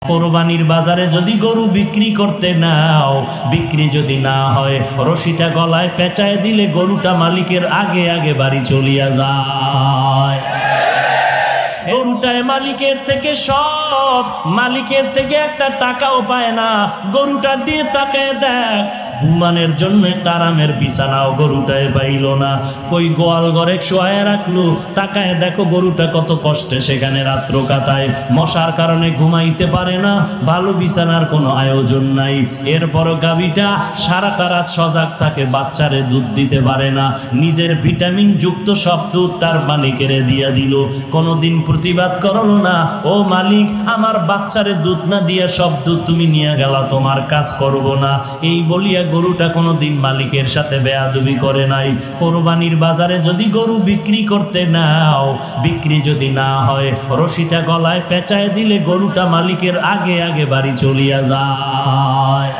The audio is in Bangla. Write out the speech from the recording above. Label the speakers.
Speaker 1: কোরবানির বাজারে যদি গরু বিক্রি করতে নাও, বিক্রি যদি না হয়, রশিটা গলায় পেঁচায় দিলে গরুটা মালিকের আগে আগে বাড়ি চলিয়া যায়। গরুটায় মালিকের থেকে সব, মালিকের থেকে একটা টাকাও পায় না। গরুটা দিয়ে তাকায় দেখ, ঘুমানোর জন্য একটা আরামের বিছানাও গরুটায় পাইল না। কই গোয়াল ঘরে শোয়ায় রাখলো, তাকায় দেখো গরুটা কত কষ্টে সেখানে রাত্র কাটায়। মশার কারণে ঘুমাইতে পারে না, ভালো বিছানার কোনো আয়োজন নাই। এরপরও গাভীটা সারাটা রাত সজাগ থাকে, বাচ্চারে দুধ দিতে পারে না। নিজের ভিটামিন যুক্ত সব দুধ তার মালিকের দিয়া দিল, কোনোদিন প্রতিবাদ করলো না, ও মালিক আমার বাচ্চারে দুধ না দিয়া সব দুধ তুমি নিয়ে গেলা, তোমার কাজ করব না। এই বলিয়া গরুটা কোনোদিন মালিকের সাথে বেয়াদবি করে নাই। কোরবানির বাজারে যদি গরু বিক্রি করতে নাও, বিক্রি যদি না হয়, রশিটা গলায় পেঁচায় দিলে গরুটা মালিকের আগে আগে বাড়ি চলিয়া যায়।